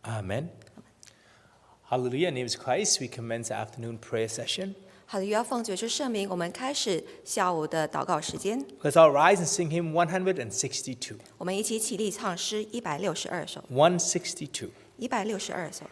Amen. Hallelujah. In the name of Christ, we commence our afternoon prayer session. 哈利路亚，奉主耶稣圣名，我们开始下午的祷告时间。Let's all rise and sing hymn 162. 我们一起起立唱诗162首。162. 162首。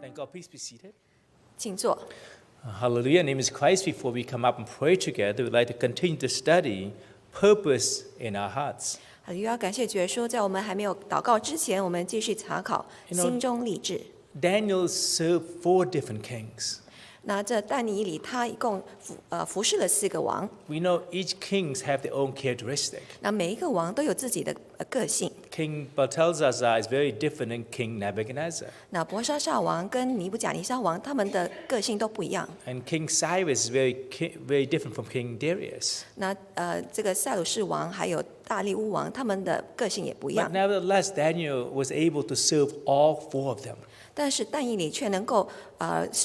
Thank God. Please be seated. 请坐。Hallelujah. In the name of Christ, before we come up and pray together, we'd like to continue to study purpose in our hearts. 哈利路亚，感谢主耶稣，在我们还没有祷告之前，我们继续查考心中立志。Daniel served 4 different kings. 那这但尼里他一共服侍了4个王。We know each kings have their own characteristic. 那每一个王都有自己的个性。King Balthazar is very different than King Nebuchadnezzar. 那伯沙撒王跟尼布甲尼撒王，他们的个性都不一样。And King Cyrus is very different from King Darius. 那这个塞鲁士王还有大利乌王，他们的个性也不一 But 样。 nevertheless, Daniel was able to serve all 4 of them. 但是但以理却能够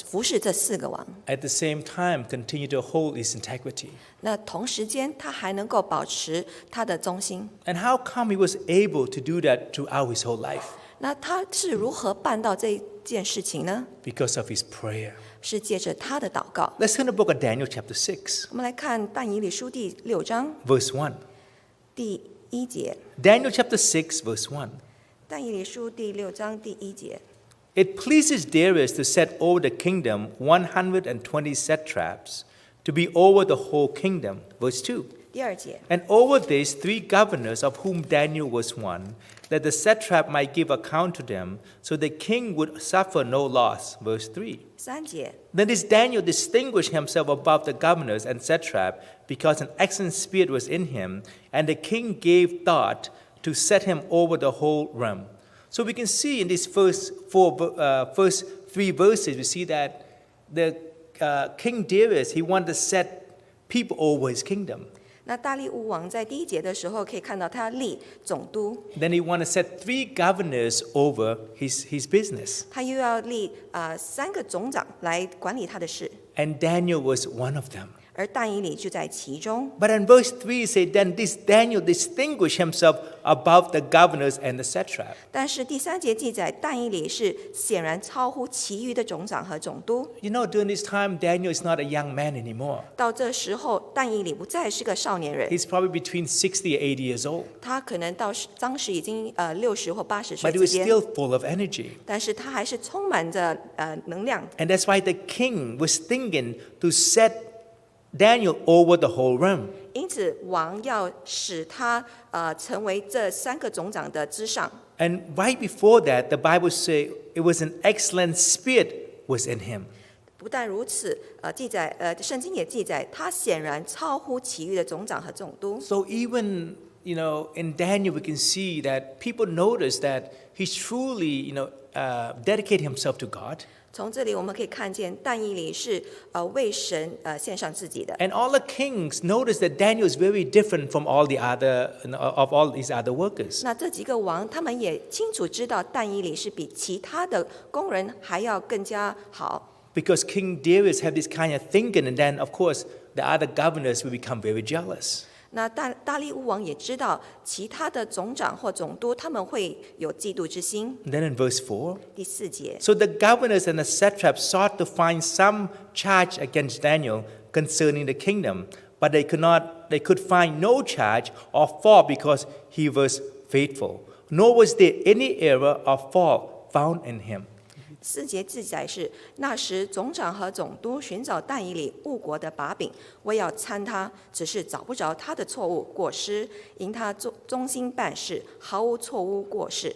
服侍这4个王。At the same time, continue to hold his integrity. 那同时间，他还能够保持他的忠心。 And how come he was able to do that throughout his whole life? 那他是如何办到这一件事情呢？ Because of his prayer. 是借着他的祷告。 Let's turn to the book of Daniel chapter 6, 我们来看但以理书第6章 verse 1. 第1节。 Daniel chapter 6, verse 1. 但以理书第6章第1节。 It pleases Darius to set over the kingdom 120 satraps to be over the whole kingdom. Verse 2. 第2节， And over this 3 governors, of whom Daniel was one, that the satrap might give account to them, so the king would suffer no loss. Verse 3. 3节， Then this Daniel distinguished himself above the governors and satrap, because an excellent spirit was in him, and the king gave thought to set him over the whole realm. So we can see in these first 3 verses, we see that the King Darius, he wanted to set people over his kingdom. 那大利乌王在第1节的时候可以看到他立总督， Then he wanted to set 3 governors over his business. 他又要立3个总长来管理他的事， And Daniel was one of them. 而但以理就在其中。 But in verse 3 it says, then this Daniel distinguished himself above the governors and the satrap. 但是第3节记载，但以理是显然超乎其余的总长和总督。 You know, during this time, Daniel is not a young man anymore. 到这时候，但以理不再是个少年人， He's probably between 60 and 80 years old. 他可能到当时已经60或80岁 But he 之 was 间， still full of energy. 但是他还是充满着能量。 And that's why the king was thinking to set Daniel over the whole realm. 因此，王要使他成为这3个总长的之上。 And right before that, the Bible says it was an excellent spirit was in him. 不但如此，圣经也记载，他显然超乎其余的总长和总督。 So even, in Daniel, we can see that people notice that he truly, dedicated himself to God. 从这里我们可以看见，但以理是为神献上自己的。 And all the kings noticed that Daniel is very different from all the other, of all these other workers. 那这几个王，他们也清楚知道，但以理是比其他的工人还要更加好。 Because King Darius had this kind of thinking, and then, of course, the other governors will become very jealous. 那大利乌王也知道，其他的总长或总督他们会有嫉妒之心。 And then in verse 4, 第4节， so the governors and the satraps sought to find some charge against Daniel concerning the kingdom, but they could find no charge or fault because he was faithful, nor was there any error or fault found in him. 4节记载是，那时总长和总督寻找但以理误国的把柄，为要参他，只是找不着他的错误过失，因他忠心办事，毫无错误过失。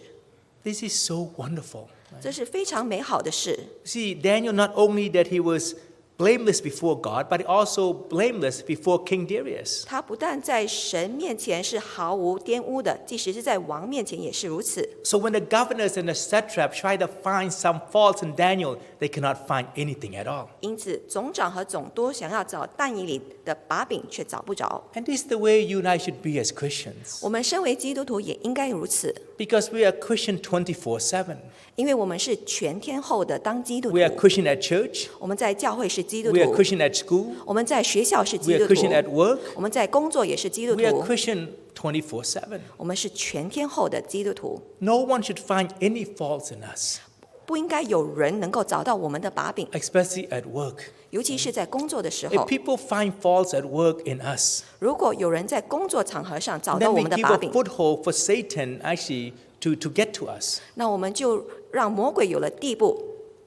This is so wonderful. 这是非常美好的事。 See, Daniel, not only that he was blameless before God, but also blameless before King Darius. 他不但在神面前是毫无玷污的，即使是在王面前也是如此。 So when the governors and the satraps try to find some faults in Daniel, they cannot find anything at all. 因此，总长和总督想要找但以理的把柄，却找不着。 And this is the way you and I should be as Christians. 我们身为基督徒也应该如此， Because we are Christian 24/7. 因为我们是全天候的当基督徒 We。are Christian at church. 我们在教会是基督 We are 徒， Christian at school. 我们在学校是 We 基 are 督 Christian 徒， at work. 我们在工作也是基督 We are 徒， Christian 24/7. 我们是全天候的基督徒。 No one should find any faults in us, 不应该有人能够找到我们的把柄， especially at work. 尤其是在工作的时 If 候。 people find faults at work in us, 如果有人在工作场合上找到 then 我 we 们的 give 把 a 柄， foothold for Satan actually to get to us. 那我们就让魔鬼有了地步。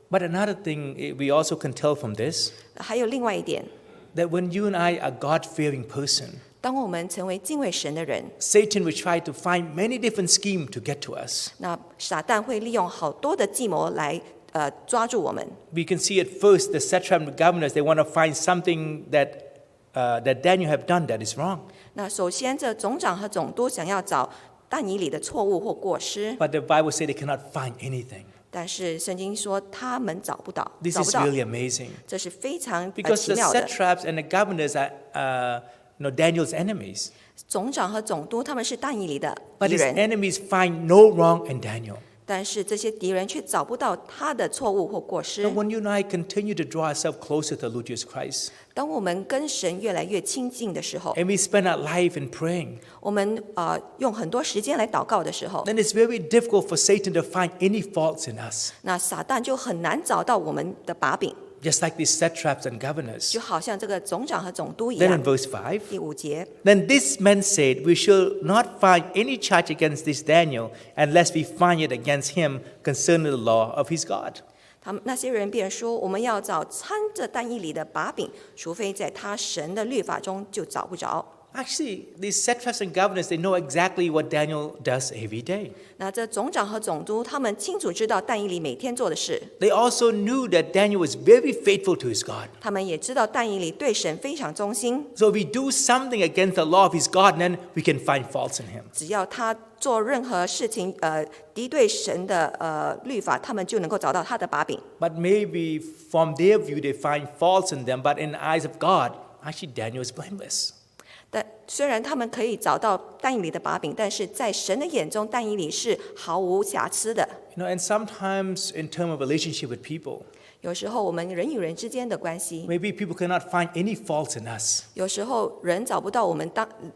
But another thing we also can tell from this, 还有另外一点， that when you and I are God-fearing person, 当我们成为敬畏神的人， Satan will try to find many different schemes to get to us. 那撒旦会利用好多的计谋来抓住我们。 We can see at first the satrap and the governors, they want to find something that Daniel have done that is wrong. 那首先，这总长和总督想要找但以理的错误或过失， But the Bible says they cannot find anything. 但是圣经说他们找不到， This 找不 is 到， really amazing. 这是非常 Because 奇 the 妙的。 satraps and the governors are Daniel's enemies. 总长和总督他们是但以理的 But 敌 his 人， enemies find no wrong in Daniel. 但是这些敌人却找不到他的错误或过失 And。when you and I continue to draw ourselves closer to Lord Jesus Christ, 当我们跟神越来越亲近的时候， and we spend our life in praying, 我们用很多时间来祷告的时候， then it's very difficult for Satan to find any faults in us. 那撒旦就很难找到我们的把柄， Just like these satraps and governors. 就好像这个总长和总督一 Then 样 in。verse 5, 第5节， then this man said, we shall not find any charge against this Daniel unless we find it against him concerning the law of his God. 他们那些人便说：“我们要找掺着但以理的把柄，除非在他神的律法中就找不着。” Actually, these satraps and governors, they know exactly what Daniel does every day. 那这总长和总督他们清楚知道但以理每天做的事， They also knew that Daniel was very faithful to his God. 他们也知道但以理对神非常忠心， So if we do something against the law of his God, then we can find faults in him. 只要他做任何事情敌对神的律法，他们就能够找到他的把柄。 But maybe from their view, they find faults in them. But in the eyes of God, actually Daniel is blameless. 但虽然他们可以找到但以理的把柄，但是在神的眼中，但以理是毫无瑕疵的。And sometimes in terms of relationship with people, 有时候我们人与人之间的关系， maybe people cannot find any faults in us. 有时候人找不到我们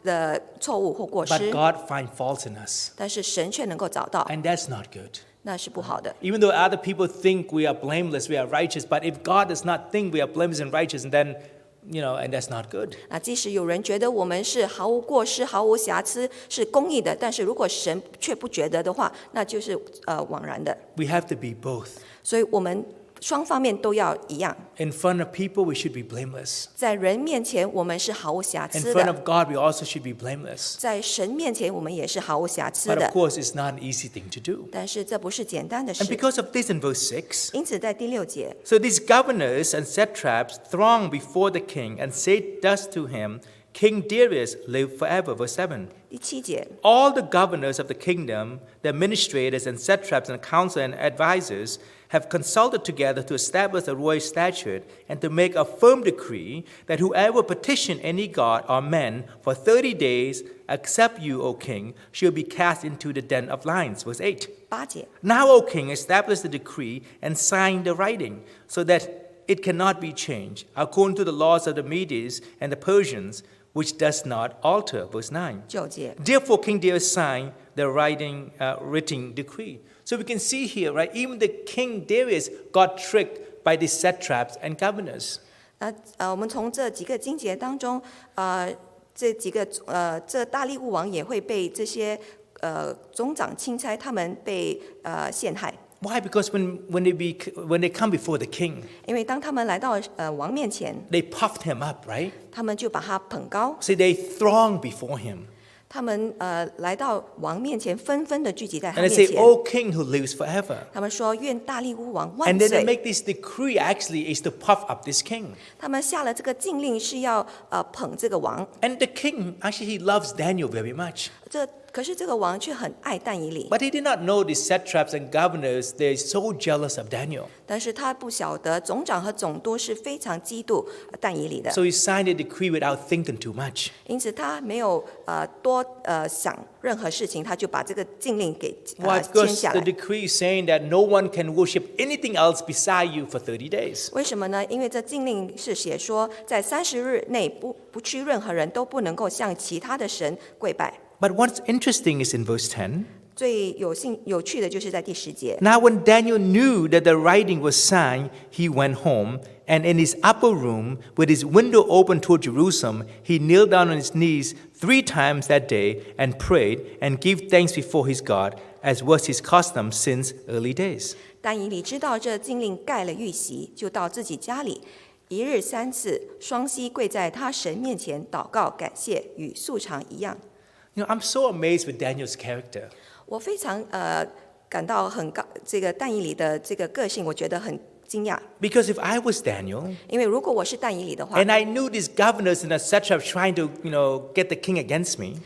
的错误或过 But 失， God finds faults in us. 但是神却能够找到， And that's not good. 那是不好的。 Even though other people think we are blameless, we are righteous, but if God does not think we are blameless and righteous, then, and that's not good. 即使有人觉得我们是毫无过失、毫无瑕疵，是公义的，但是如果神却不觉得的话，那就是枉然的。 We have to be both. 所以我们双方面都要一样。 In front of people, we should be blameless. 在人面前，我们是毫无瑕 In 疵 front 的； of God, we also should be blameless. 在神面前，我们也是毫无瑕疵 But 的 of。course, it's not an easy thing to do. 但是这不是简单的 And 事。 because of this, in verse 6, 因此，在第6节， so these governors and satraps throng before the king and say thus to him, King Darius, live forever. Verse 7. 第7节， All the governors of the kingdom, the administrators and satraps and council and advisors have consulted together to establish a royal statute and to make a firm decree that whoever petition any god or man for 30 days, except you, O king, shall be cast into the den of lions. Verse 8. 8节， Now, O king, establish the decree and sign the writing so that it cannot be changed, according to the laws of the Medes and the Persians, which does not alter. Verse 9. 9节， Therefore, King Darius signed the written decree. So we can see here, right? Even the King Darius got tricked by these satraps and governors. 我们从这几个经节当中，这大利乌王也会被这些总长钦差他们被陷害。 Why? Because when they come before the king, 因为当他们来到王面前， they puffed him up, right? 他们就把他捧高， See, they throng before him. 他们来到王面前，纷纷的聚集在他 And they 面 say, 前。 O king who lives forever. 他们说：“愿大利乌王万 And then they 岁 make this decree actually is to puff up this king.！” 他们下了这个禁令，是要捧这个王。 And the king, actually, he loves Daniel very much. 可是这个王却很爱但以理， But he did not know the satraps and governors, they're so jealous of Daniel. 但是他不晓得总长和总督是非常嫉妒但以理的， So he signed the decree without thinking too much. 因此他没有多想任何事情，他就把这个禁令给Why? 签 Because 下 the 来。 decree is saying that no one can worship anything else beside you for 30 days. 为什么呢？因为这禁令是写说，在30日内不去任何人都不能够向其他的神跪拜。 But what's interesting is in verse 10. 最有趣的就是在第10节。 Now, when Daniel knew that the writing was signed, he went home, and in his upper room, with his window open toward Jerusalem, he knelt down on his knees 3 times that day and prayed and gave thanks before his God, as was his custom since early days. 但以理知道这禁令盖了玉玺，就到自己家里，一日3次，双膝跪在他神面前祷告感谢，与素常一样。I'm so amazed with Daniel's character. 我非常感到很这个但以理的这个个性，我觉得很惊讶。 Because if I was Daniel, 因为如果我是但以理的话， and I knew these governors and etc. trying to, get the king against me,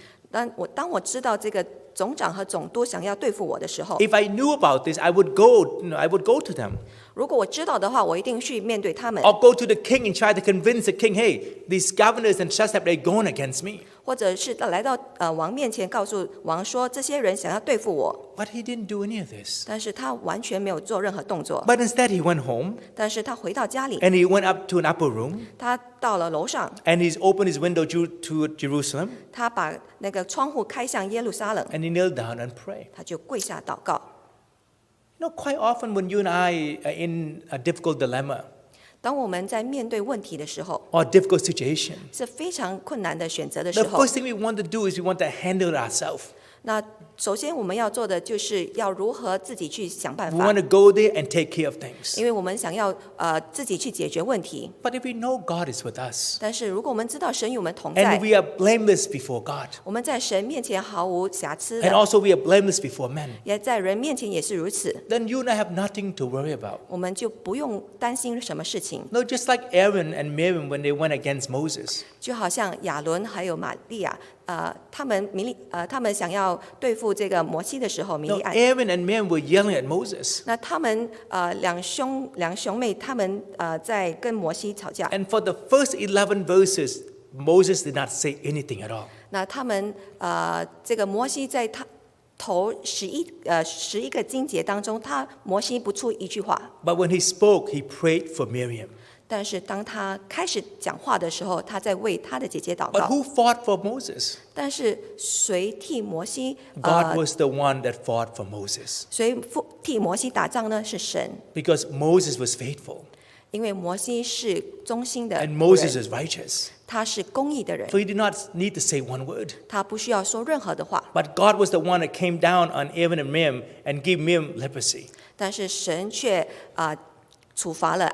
当我知道这个总长和总督想要对付我的时候， if I knew about this, I would go to them. 如果我知道的话，我一定去面对他们， Or go to the king and try to convince the king, hey, these governors and such they're going against me. 或者是来到王面前，告诉王说这些人想要对付我， But he didn't do any of this. 但是他完全没有做任何动作。 But instead he went home 但是他回到家里， and he went up to an upper room 他到了楼上， and he's opened his window to Jerusalem 他把那个窗户开向耶路撒冷， and he knelt down and prayed. 他就跪下祷告。Quite often when you and I are in a difficult dilemma 当我们在面对问题的时候， or a difficult situation, 是非常困难的选择的时 the 候， first thing we want to do is we want to handle it ourselves. 那首先我们要做的就是要如何自己去想办 We 法 want，to go there and take care of things. 因为我们想要自己去解决问题。 But if we know God is with us 但是如果我们知道神与我们同 and 在， we are blameless before God, 我们在神面前毫无瑕疵 and 的， also we are blameless before men, 也在人面前也是如此， then you and I have nothing to worry about. 我们就不用担心什么事情。 No, just like Aaron and Miriam when they went against Moses. 就好像亚伦还有玛利亚，他们想要对付这个摩西的时候，米 No, 利暗。 Aaron and Miriam were yelling at Moses. 那他们两兄妹，他们在跟摩西吵架。 And for the first 11 verses, Moses did not say anything at all. 那他们这个摩西在他头11个经节当中，摩西不出一句话。 But when he spoke, he prayed for Miriam. 但是当他开始讲话的时候，他在为他的姐姐祷 But 告。 who fought for Moses? 但是谁替摩西 God was the one that fought for Moses 谁替摩西打仗呢？是神， because Moses was faithful 因为摩西是忠心的 and 仆 Moses 人， is righteous. 他是公义的人， So he did not need to say one word. 他不需要说任何的话。 But God was the one that came down on Aaron and Miriam and gave Miriam leprosy. 但是神却处罚了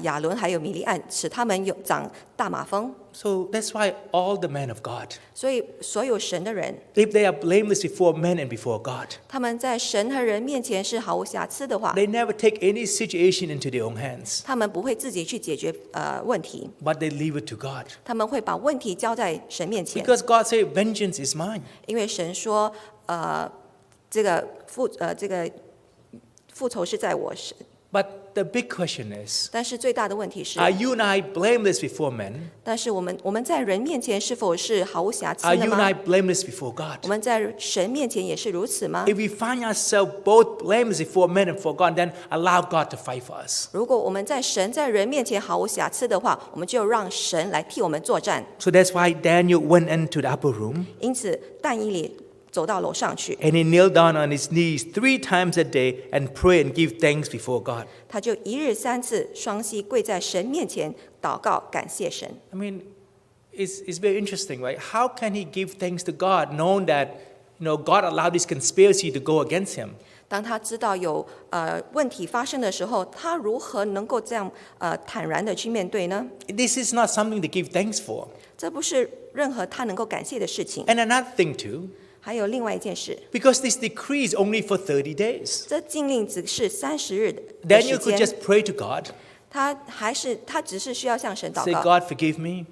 亚伦还有米利暗，使他们有长大麻风。 So that's why all the men of God, 所以所有神的人， if they are blameless before men and before God, 他们在神和人面前是毫无瑕疵的话， they never take any situation into their own hands, 他们不会自己去解决问题， but they leave it to God. 他们会把问题交在神面前， Because God said, vengeance is mine. 因为神说这个复仇是在我身。 But the big question is, 但是最大的问题是， are you and I blameless before men? 但是我们在人面前是否是毫无瑕疵 Are 的 you and 吗 I？blameless before 我 God? 们在神面前也是如此吗？ If we find ourselves both blameless before men and before God, then allow God to fight for us. 如果我们在神在人面前毫无瑕疵的话，我们就让神来替我们作战。 So that's why Daniel went into the upper room 因此，但以理走到楼上去， and he knelt down on his knees 3 times a day and pray and give thanks before God. 他就一日3次双膝跪在神面前祷告，感谢神。 I mean, it's very interesting, right? How can he give thanks to God knowing that God allowed this conspiracy to go against him? 当他知道有问题发生的时候，他如何能够这样坦然的去面对呢？ This is not something to give thanks for. 这不是任何他能够感谢的事情。 And another thing too, 还有另外一件事， because this decree is only for 30 days. 这禁令只是30日的 Daniel 时 could 间， just pray to God, 他只是需要向神祷 say, 告， God, forgive me.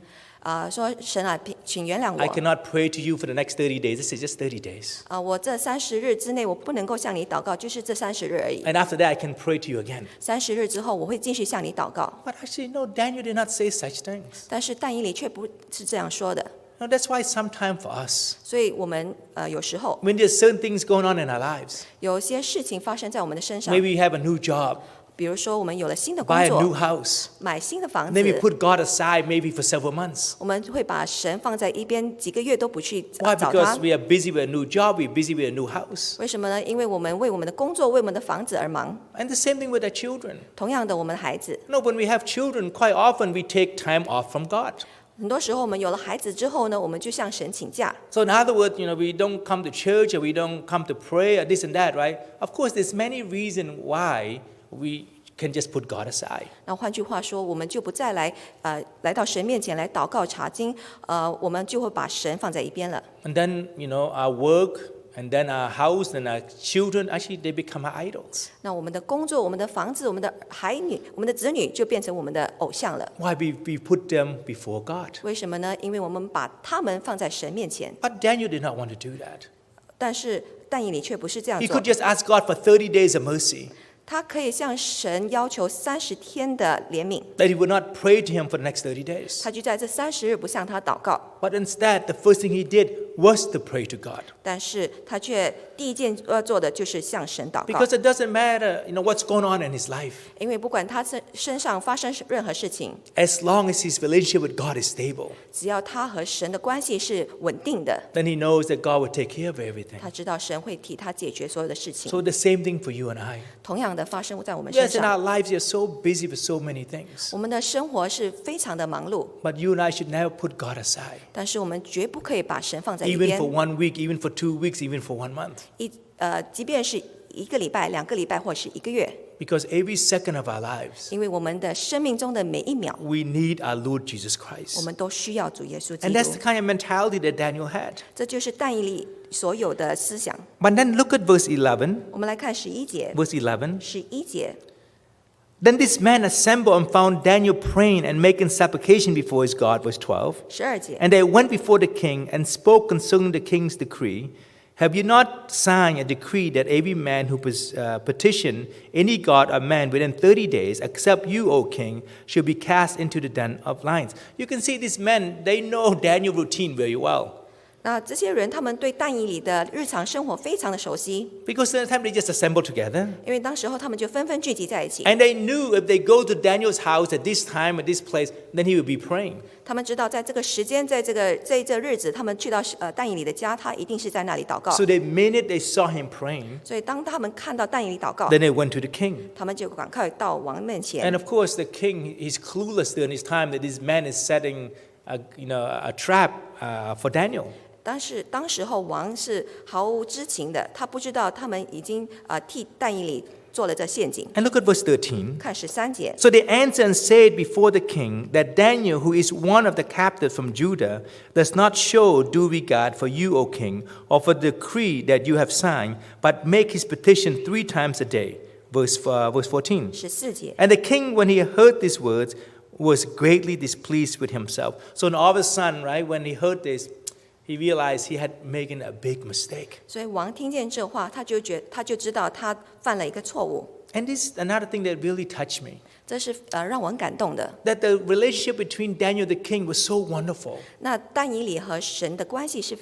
说神啊，请原谅 I 我。 cannot pray to you for the next 30 days. This is just 30 days. 我这30日之内我不能够向你祷告，就是这30日而已。 And after that, I can pray to you again. 30日之后，我会继续向你祷告。 But actually, no, Daniel did not say such things. 但是但以理却不是这样说的， No, that's why sometimes for us, 所以我们有时候 when there's certain things going on in our lives, 有些事情发生在我们的身上， maybe we have a new job, 比如说我们有了新的工 buy a new 作， house, 买新的房 then we 子， put God aside maybe for several months. 我们会把神放在一边，几个月都不去 Why? 找 Because 他。 we are busy with a new job, we're busy with a new house. 为什么呢？因为我们为我们的工作、为我们的房子而忙。 And the same thing with our children. 同样的，我们的孩子， When we have children, quite often we take time off from God. 很多时候我们有了孩子之后呢，我们就向神请假。 So in other words, we don't come to church or we don't come to pray or this and that, right? Of course, there's many reasons why we can just put God aside. 那换句话说，我们就不再来到神面前来祷告查经，我们就会把神放在一边了。 And then, our work and then our house and our children, actually, they become our idols. 那我们的工作、我们的房子、我们的我们的子女就变成我们的偶像了。 Why? We put them before God. 为什么呢？因为我们把他们放在神面前。 But Daniel did not want to do that. 但是但以理却不是这样 He 做 could，just ask God for 30 days of mercy, 他可以向神要求30天的怜悯， that he would not pray to him for the next 30 days. 他就在这30日不向他祷告。 But instead, the first thing he did was to pray to God. 但是他却第一件要做的就是向神祷告， Because it doesn't matter, what's going on in his life. 因为不管他身上发生任何事情， As long as his relationship with God is stable, 只要他和神的关系是稳定的， then he knows that God will take care of everything. 他知道神会替他解决所有的事情。 So the same thing for you and I. 同样样的发生在我们身 Yes, in 上。 our lives, we are so busy with so many things. 我们的生活是非常的忙碌， But you and I should never put God aside. 但是我们绝不可以把神放在一 Even 边 for 1 week, even for 2 weeks, even for 1 month. 即便是1个礼拜、2个礼拜或是1个月， Because every second of our lives, 因为我们的生命中的每一秒， we need our Lord Jesus 我 Christ. 们都需要主耶稣基 And that's the 督。 kind of mentality that Daniel had. 这就是但以理所有的思想。 But then look at verse 11. 我们来看11节， Verse 11. 11节。 Then this man assembled and found Daniel praying and making supplication before his God. Verse 12. 12节， And they went before the king and spoke concerning the king's decree. Have you not signed a decree that every man who petition any god or man within 30 days, except you, O king, should be cast into the den of lions? You can see these men, they know Daniel's routine very well. 那这些人他们对但以理的日常生活非常的熟悉， Because at the time they just assembled together. 因为当时候他们就纷纷聚集在一起。 And they knew if they go to Daniel's house at this time, at this place, then he would be praying. 他们知道在这个时间，在这日子，他们去到但以理的家，他一定是在那里祷告。 So the minute they saw him praying, 所以当他们看到但以理祷告， then they went to the king. 他们就赶快到王面 And 前。 of course, the king is clueless during his time that this man is setting a trap for Daniel. 但是当时候王是毫无知情的，他不知道他们已经替但以理做了这陷阱。 And look at verse 13. 看13节， So they answered and said before the king that Daniel, who is one of the captives from Judah, does not show due regard for you, O king, or for the decree that you have signed, but make his petition 3 times a day. Verse 14. 14节。 And the king, when he heard these words, was greatly displeased with himself. So all of a sudden, right, when he heard this, he realized he had made a big mistake. 所以王听见这话，他就知道他犯了一个错误。 And this is another thing that really touched me. 这是让我很感动的。 That the relationship between Daniel and the king was so wonderful. 那但以理和神的关系是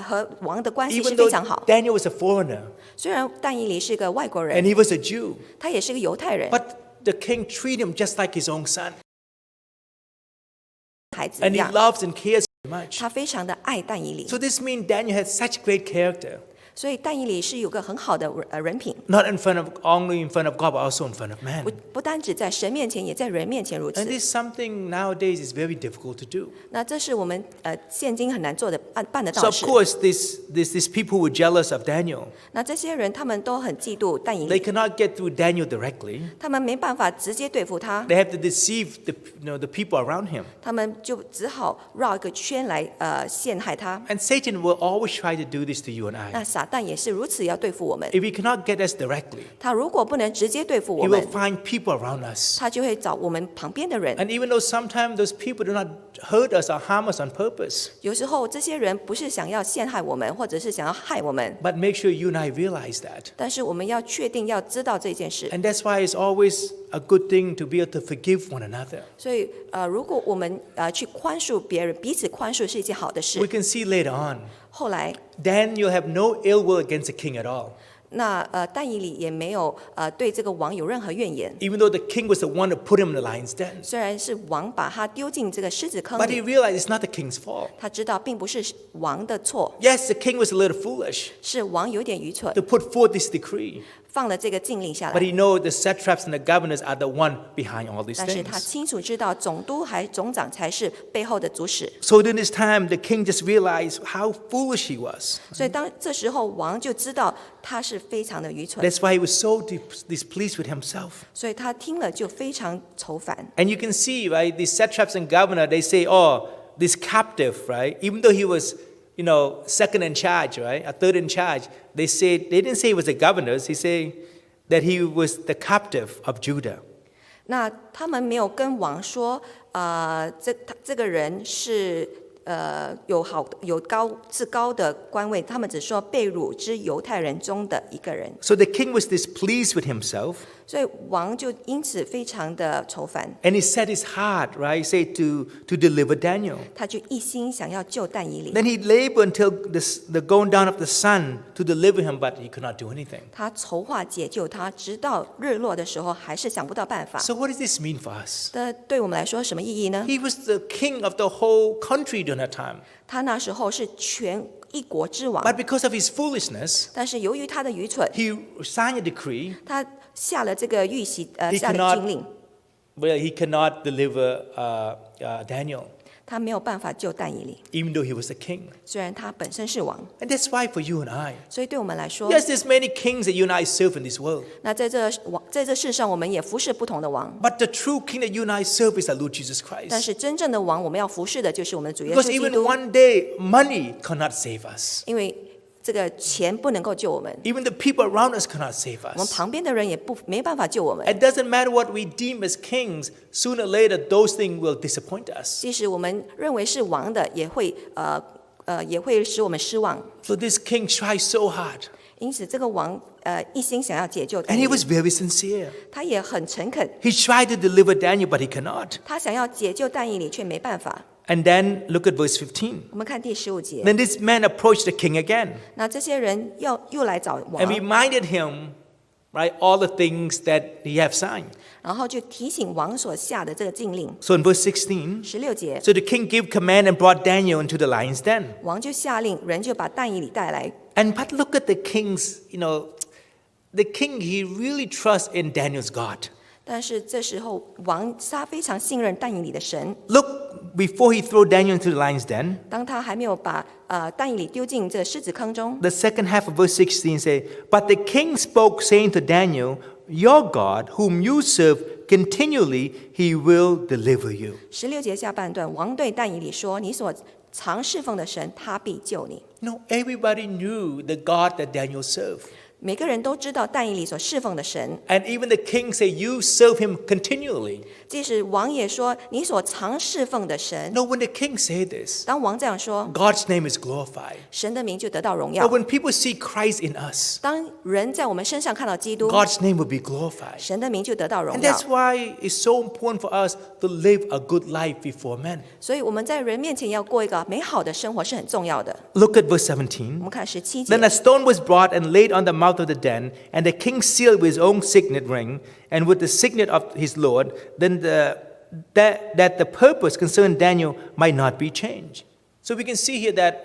和王的关系是 Even 非 though 常好。 Daniel was a foreigner 虽然但以理是个外国 and 人， he was a Jew, 他也是个犹太人， but the king treated him just like his own son. 孩子 And 一 he 样， loves and cares very much. 他非常的爱但以理。 So this means Daniel had such great character. 所以但以理是有个很好的人品， Not only in front of God, but also in front of man. 不单只在神面前，也在人面前如 And 此。 this is something nowadays is very difficult to do. 那这是我们现今很难做的办得 So 到 of 事。 course, these people were jealous of Daniel. 那这些人他们都很嫉妒但以 They 理， cannot get through Daniel directly. 他们没办法直接对付他， They have to deceive the people around him. 他们就只好绕一个圈来陷害他。 And Satan will always try to do this to you and 那 I. 撒旦也是如此要对付我们， If he cannot get us directly, 他如果不能直接对付 he 我 will 们， find people around us. 他就会找我们旁边的人。 And even though sometimes those people do not hurt us or harm us on purpose, 有时候这些人不是想要陷害我们，或者是想要害我们， but make sure you and I realize that. 但是我们要确定要知道这件事。 And that's why it's always a good thing to be able to forgive one another. 所以如果我们去宽恕别人，彼此宽恕是一件好的 We 事。 can see later on, 后来 Daniel have no ill will against the king at all. 那但以理也没有对这个王有任何怨言， Even though the king was the one to put him in the lion's den. 虽然是王把他丢进这个狮子坑 But he 里， realized it's not the king's fault. 他知道并不是王的错， Yes, the king was a little foolish 是王有点愚蠢 to，put forth this decree. 放了这个禁令下 But 来。 he knows the satraps and the governors are the one behind all these 但是他 things. 清楚知道总督还总长才是背后的主使， So during this time, the king just realized how foolish he was. 所以这时候王就知道他是非常的愚蠢， That's why he was so displeased with himself. 所以他听了就非常愁烦。 And you can see, right, these satraps and governor, they say, oh, this captive, right, even though he was, second in charge, right, a third in charge, they didn't say he was the governor, they say that he was the captive of Judah. 那他们没有跟王说，这个人是有高的官位，他们只说被掳之犹太人中的一个人， So the king was displeased with himself, 所以王就因此非常的愁烦， and he set his heart, right, say to deliver Daniel. 他就一心想要救但以理， Then he labored until the going down of the sun to deliver him, but he could not do anything. 他筹划解救他，直到日落的时候还是想不到办法。 So what does this mean for us? 这对我们来说什么意义呢？ He was the king of the whole country during that time. 他那时候是全一国之王。 But because of his foolishness, 但是由于他的愚蠢， he signed a decree. 他下了这个谕席， He 下了 cannot- 禁令， Well, he cannot deliver Daniel, 他没有办法救但以理。 even though he was a king. 虽然他本身是王， And that's why for you and I, 所以对我们来说， yes, there's many kings that you and I serve in this world. 那在这世上，我们也服侍不同的王。 But the true king that you and I serve is our Lord Jesus 但 Christ. 是真正的王，我们要服侍的就是我们的主耶 Because 稣基 even 督。 one day, money cannot save us. 因为这个钱不能够救我们， Even the people around us cannot save 我们 us. 旁边的人也没办法救我们。 It doesn't matter what we deem as kings, sooner or later, those things will disappoint us. 即使我们认为是王的，也会使我们失望。 So this king tried so hard. 因此，这个王一心想要解救 And 但 he 以 was 理， very sincere. 他也很诚恳， He tried to deliver Daniel, but he cannot. 他想要解救但以理，却没办法。 And then look at verse 15. 我们看第15节， Then this man approached the king again 那这些人又来找 and 王， reminded him, right, all the things that he have signed. 然后就提醒王所下的这个禁令。 So in verse 16, 16节， so the king gave command and brought Daniel into the lion's den. 王就下令，人就把但以理带来。 But look at the king's, the king, he really trusts in Daniel's God. 但是这时候，王他非常信任但以理的神。 Look, before he threw Daniel into the lion's den, 当他还没有把但以理丢进这个狮子坑中， the second half of verse 16 say, But the king spoke, saying to Daniel, Your God, whom you serve continually, he will deliver you. 16节下半段，王对但以理说：“你所常侍奉的神，他必救你。” Everybody knew the God that Daniel served. 每个人都知道但以理所侍奉的神， And even the king said, You serve him continually. 即使王也说：“你所常侍奉的神。” When the king said this, 当王这样说， God's name is glorified. 神的名就得到荣 But 耀。 when people see Christ in us, 当人在我们身上看到基督， God's name will be glorified. 神的名就得到荣 And 耀 that's。why it's so important for us to live a good life before men. 所以我们在人面前要过一个美好的生活是很重要的。 Look at verse 我 17. 们看17 Then a 节， stone was brought and laid on the mouth of the den, and the king sealed with his own signet ring and with the signet of his lord, then that the purpose concerning Daniel might not be changed. So we can see here that,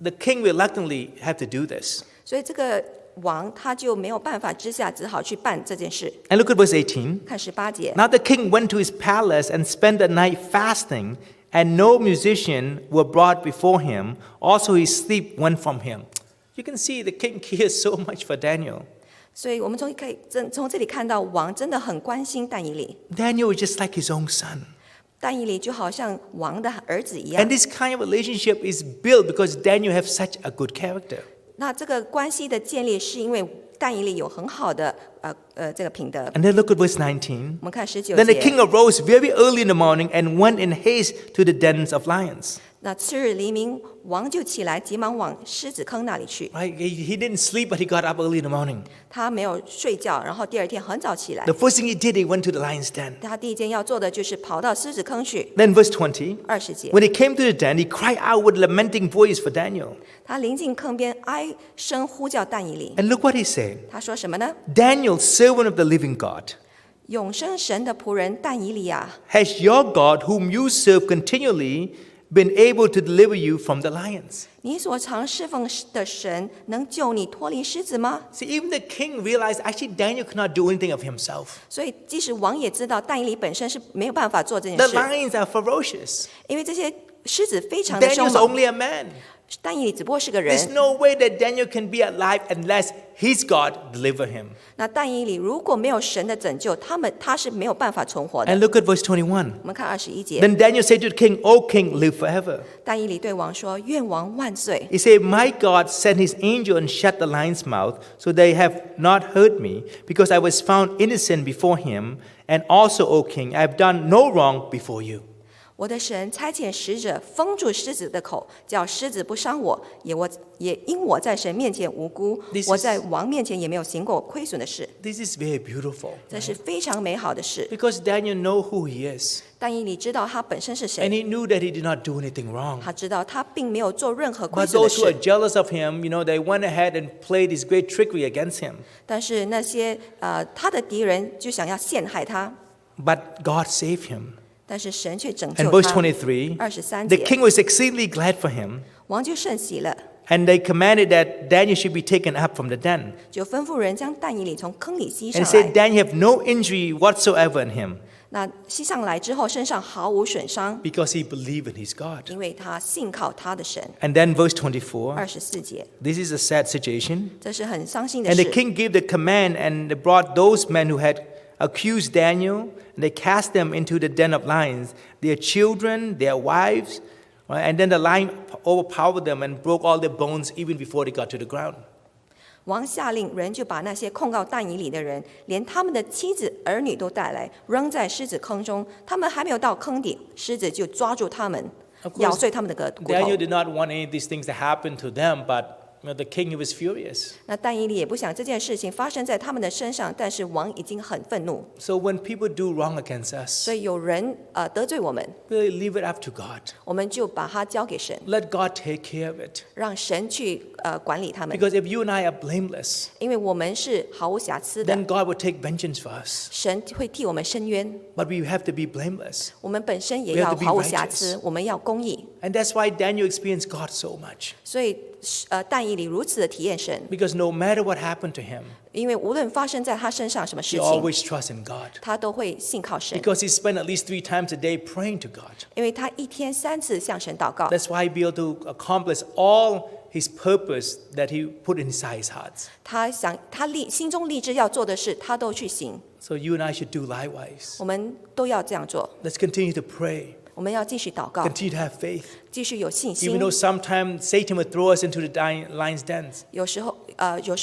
the king reluctantly had to do this. 所以这个王他就没有办法之下，只好去办这件事。 And look at verse 18. 看18节， Now the king went to his palace and spent the night fasting, and no musician were brought before him. Also his sleep went from him. You can see the king cares so much for Daniel. 所以我们可以从这里看到，王真的很关心但以理。 Daniel is just like his own son. 但以理就好像王的儿子一样 And。this kind of relationship is built because Daniel has such a good character. 那这个关系的建立，是因为但以理有很好的这个品德。 And then look at verse 19. 我们看19 Then the 节 king，arose very early in the morning and went in haste to the dens of lions. 那次日黎明，王就起来，急忙往狮子坑那里去。 Right? He didn't sleep, but he got up early in the morning. 他没有睡觉，然后第二天很早起来 The。first thing he did, he went to the lion's den. 他第一件要做的就是跑到狮子坑去。 Then verse 20. 20节， When he came to the den, he cried out with lamenting voice for Daniel. 他临近坑边，哀声呼叫但以理。 And look what he said. 他说什么呢？ Daniel, servant of the living God, 永生神的仆人但以理啊， has your God, whom you serve continually, been able to deliver you from the lions? 你所常侍奉的神能救你脱离狮子吗？ See, even the king realized actually Daniel could not do anything of himself. 所以，即使王也知道但以理本身是没有办法做这件 The 事， lions are ferocious. 因为这些狮子非常的 Daniel's 凶猛。 only a man. 但以理只不过是个人 There's，no way that Daniel can be alive unless his God deliver him. 那但以理如果没有神的拯救，他是没有办法存活的。 And look at verse 21. 我们看21节， Then Daniel said to the king, O king, live forever. 但以理对王说：“愿王万岁！ He said, My God sent his angel and shut the lion's mouth, so they have not hurt me, because I was found innocent before him. And also, O king, I have done no wrong before you. 我的神差遣使者封住狮子的口，叫狮子不伤我，也因我在神面前无辜 This is-，我在王面前也没有行过亏损的事， This is very beautiful. 这是非常美好的事。 Because Daniel knew who he is. 但以理知道他本身是 And 谁， he knew that he did not do anything wrong. 他知道他并没有做任何亏 But 损的 those who are 事。 jealous of him, they went ahead and played this great trickery against him. 但是那些他的敌人就想要陷害他， But God saved him. 但是神却拯 And 救 verse 他。 23, 23 the 节， king was exceedingly glad for him. 王就甚喜了， And they commanded that Daniel should be taken up from the den. 就吩咐人将但以理从坑里吸 And 上 said 来。 Daniel have no injury whatsoever in him 那吸上来之后，身上毫无损伤， because he believed in his God. 因为他信靠他的神。 And then verse 24, 24节， this is a sad situation. 这是很伤心的 And the 事。 king gave the command and they brought those men who had accused Daniel and they cast them into the den of lions, their children, their wives, right? And then the lion overpowered them and broke all their bones even before they got to the ground. 王下令人就把那些控告但以理的人，连他们的妻子儿女都带来，扔在狮子坑中。他们还没有到坑底，狮子就抓住他们， Of 咬 course, 碎他们的骨头 Daniel。did not want any of these things to happen to them, but the king, he was furious. 那但以理也不想这件事情发生在他们的身上，但是王已经很愤怒， So when people do wrong against us, 所以有人得罪我们， really leave it up to God. 我们就把它交给神， Let God take care of it. 让神去管理他们。 Because if you and I are blameless, 因为我们是毫无瑕疵的， then God will take vengeance for us. 神会替我们伸冤。 But we have to be blameless. 我们本身也 We have 要 to be 毫无瑕 righteous. 疵，我们要公义。 And that's why Daniel experienced God so much. 所以但以理如此的体验神， Because no matter what happened to him, 因为无论发生在他身上什么 he 事情， always trusts in God. 他都会信靠神， Because he spent at least 3 times a day praying to God. 因为他一天3次向神祷告。 That's why he be able to accomplish all his purpose that he put inside his hearts. 他心中立志要做的事，他都去行。 So you and I should do likewise. 我们都要这样做， Let's continue to pray. 我们要继续祷告， Continue to have faith. 继续有信 Even 心。 though sometimes Satan will throw us into the lion's dens. 有时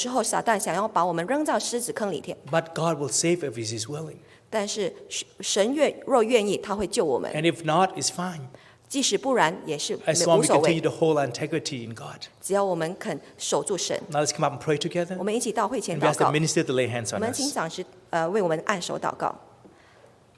候撒旦想要把我们扔到狮子坑里面， But God will save if he is willing. 但是神若愿意，他会救我们。 And if not, it's fine. 即使不然，也是 As long 无 as we 所 continue 谓。 to hold our integrity in God. 只要我们肯守住神， Now let's come up and pray together. 我们一起到会前 And we 祷 ask the 告。 minister to lay hands 我 on 们请 us. 长师为我们按手祷告。